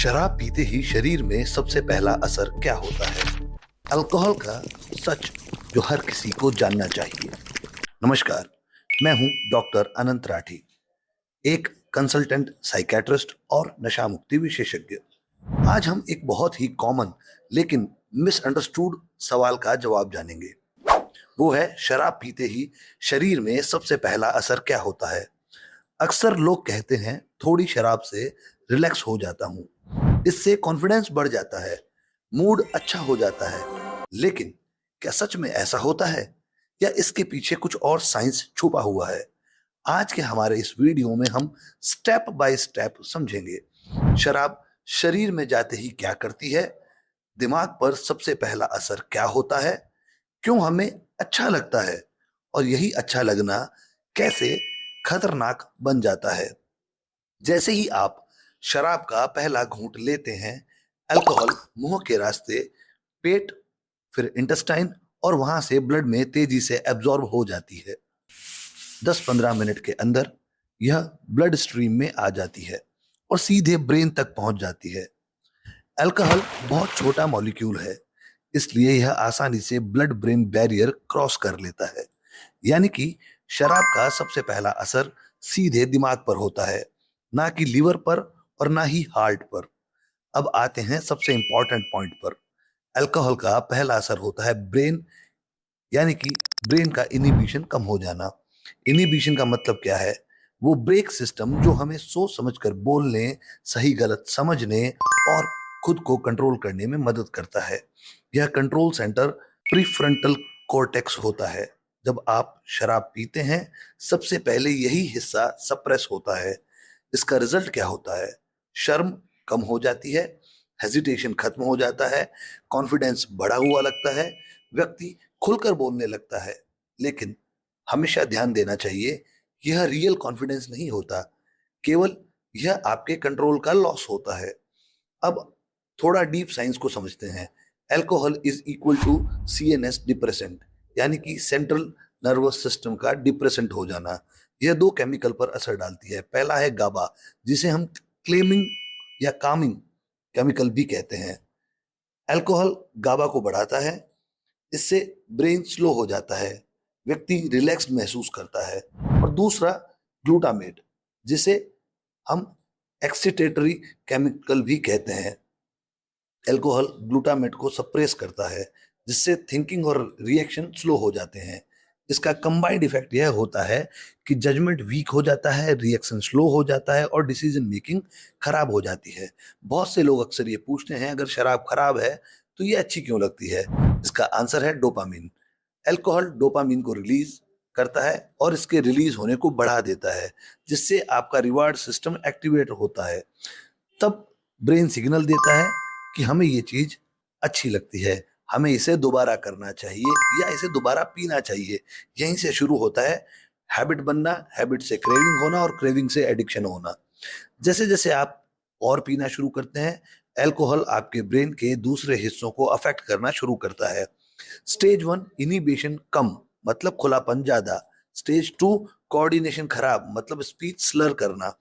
शराब पीते ही शरीर में सबसे पहला असर क्या होता है? अल्कोहल का सच जो हर किसी को जानना चाहिए। नमस्कार, मैं हूं डॉक्टर अनंत राठी, एक कंसल्टेंट साइकेट्रिस्ट और नशा मुक्ति विशेषज्ञ। आज हम एक बहुत ही कॉमन लेकिन मिसअंडरस्टूड सवाल का जवाब जानेंगे। वो है, शराब पीते ही शरीर में सबसे पहला असर क्या होता है? अक्सर लोग कहते हैं थोड़ी शराब से रिलैक्स हो जाता हूँ, इससे कॉन्फिडेंस बढ़ जाता है, मूड अच्छा हो जाता है। लेकिन क्या सच में ऐसा होता है या इसके पीछे कुछ और साइंस छुपा हुआ है? आज के हमारे इस वीडियो में हम स्टेप बाय स्टेप समझेंगे। शराब शरीर में जाते ही क्या करती है, दिमाग पर सबसे पहला असर क्या होता है, क्यों हमें अच्छा लगता है और यही अच्छा लगना कैसे खतरनाक बन जाता है। जैसे ही आप शराब का पहला घूंट लेते हैं, अल्कोहल मुंह के रास्ते पेट, फिर इंटेस्टाइन और वहां से ब्लड में तेजी से एब्जॉर्ब हो जाती है। 10-15 मिनट के अंदर यह ब्लड स्ट्रीम में आ जाती है और सीधे ब्रेन तक पहुंच जाती है। अल्कोहल बहुत छोटा मॉलिक्यूल है, इसलिए यह आसानी से ब्लड ब्रेन बैरियर क्रॉस कर लेता है। यानी कि शराब का सबसे पहला असर सीधे दिमाग पर होता है, ना कि लीवर पर और ना ही हार्ट पर। अब आते हैं सबसे इंपॉर्टेंट पॉइंट पर। अल्कोहल का पहला असर होता है ब्रेन, यानी कि ब्रेन का इनिबिशन कम हो जाना। इनिबिशन का मतलब क्या है? वो ब्रेक सिस्टम जो हमें सोच समझकर बोलने, सही गलत समझने और खुद को कंट्रोल करने में मदद करता है। यह कंट्रोल सेंटर प्रीफ्रंटल कॉर्टेक्स होता है। जब आप शराब पीते हैं, सबसे पहले यही हिस्सा सप्रेस होता है। इसका रिजल्ट क्या होता है? शर्म कम हो जाती है, हेजिटेशन खत्म हो जाता है, कॉन्फिडेंस बढ़ा हुआ लगता है, व्यक्ति खुलकर बोलने लगता है। लेकिन हमेशा ध्यान देना चाहिए, यह रियल कॉन्फिडेंस नहीं होता, केवल यह आपके कंट्रोल का लॉस होता है। अब थोड़ा डीप साइंस को समझते हैं। Alcohol is equal to CNS depressant, यानी कि सेंट्रल नर्वस सिस्टम का डिप्रेसेंट हो जाना। यह दो केमिकल पर असर डालती है। पहला है गाबा, जिसे हम क्लेमिंग या कामिंग केमिकल भी कहते हैं। अल्कोहल गाबा को बढ़ाता है, इससे ब्रेन स्लो हो जाता है, व्यक्ति रिलैक्स्ड महसूस करता है। और दूसरा ग्लूटामेट, जिसे हम एक्सिटेटरी केमिकल भी कहते हैं। अल्कोहल ग्लूटामेट को सप्रेस करता है, जिससे थिंकिंग और रिएक्शन स्लो हो जाते हैं। इसका कंबाइंड इफेक्ट यह होता है कि जजमेंट वीक हो जाता है, रिएक्शन स्लो हो जाता है और डिसीजन मेकिंग खराब हो जाती है। बहुत से लोग अक्सर ये पूछते हैं, अगर शराब खराब है तो ये अच्छी क्यों लगती है? इसका आंसर है डोपामिन। अल्कोहल डोपामिन को रिलीज करता है और इसके रिलीज होने को बढ़ा देता है, जिससे आपका रिवार्ड सिस्टम एक्टिवेट होता है। तब ब्रेन सिग्नल देता है कि हमें ये चीज अच्छी लगती है, हमें इसे दोबारा करना चाहिए या इसे दोबारा पीना चाहिए। यहीं से शुरू होता है हैबिट बनना, हैबिट से क्रेविंग होना और क्रेविंग से एडिक्शन होना। जैसे जैसे आप और पीना शुरू करते हैं, अल्कोहल आपके ब्रेन के दूसरे हिस्सों को अफेक्ट करना शुरू करता है। स्टेज 1 इनिबिशन कम, मतलब खुलापन ज्यादा। स्टेज 2 कोऑर्डिनेशन खराब, मतलब स्पीच स्लर करना।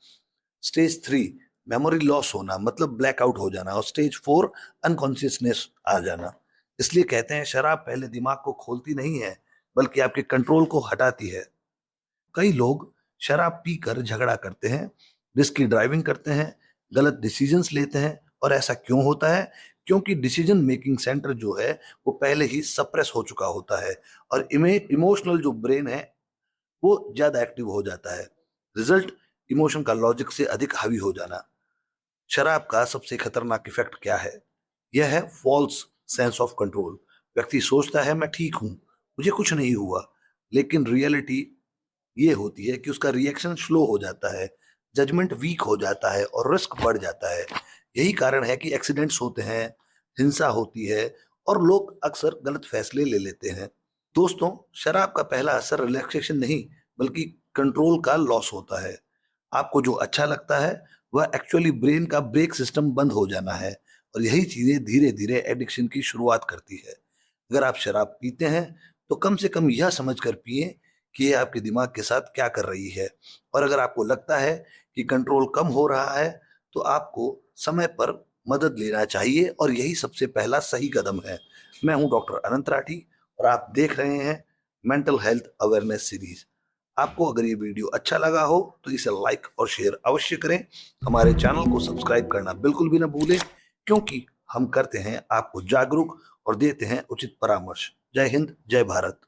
स्टेज 3 मेमोरी लॉस होना, मतलब ब्लैकआउट हो जाना। और स्टेज 4 अनकॉन्शियसनेस आ जाना। इसलिए कहते हैं शराब पहले दिमाग को खोलती नहीं है, बल्कि आपके कंट्रोल को हटाती है। कई लोग शराब पीकर झगड़ा करते हैं, रिस्की ड्राइविंग करते हैं, गलत डिसीजंस लेते हैं। और ऐसा क्यों होता है? क्योंकि डिसीजन मेकिंग सेंटर जो है वो पहले ही सप्रेस हो चुका होता है और इमोशनल जो ब्रेन है वो ज्यादा एक्टिव हो जाता है। रिजल्ट, इमोशन का लॉजिक से अधिक हावी हो जाना। शराब का सबसे खतरनाक इफेक्ट क्या है? यह है फॉल्स सेंस ऑफ कंट्रोल। व्यक्ति सोचता है मैं ठीक हूं, मुझे कुछ नहीं हुआ, लेकिन रियलिटी ये होती है कि उसका रिएक्शन स्लो हो जाता है, जजमेंट वीक हो जाता है और रिस्क बढ़ जाता है। यही कारण है कि एक्सीडेंट्स होते हैं, हिंसा होती है और लोग अक्सर गलत फैसले ले लेते हैं। दोस्तों, शराब का पहला असर रिलैक्सेशन नहीं, बल्कि कंट्रोल का लॉस होता है। आपको जो अच्छा लगता है वह एक्चुअली ब्रेन का ब्रेक सिस्टम बंद हो जाना है। और यही चीजें धीरे धीरे एडिक्शन की शुरुआत करती है। अगर आप शराब पीते हैं तो कम से कम यह समझ कर पिए कि ये आपके दिमाग के साथ क्या कर रही है। और अगर आपको लगता है कि कंट्रोल कम हो रहा है, तो आपको समय पर मदद लेना चाहिए और यही सबसे पहला सही कदम है। मैं हूं डॉक्टर अनंत राठी और आप देख रहे हैं मेंटल हेल्थ अवेयरनेस सीरीज। आपको अगर ये वीडियो अच्छा लगा हो तो इसे लाइक और शेयर अवश्य करें। हमारे चैनल को सब्सक्राइब करना बिल्कुल भी ना भूलें, क्योंकि हम करते हैं आपको जागरूक और देते हैं उचित परामर्श। जय हिंद, जय भारत।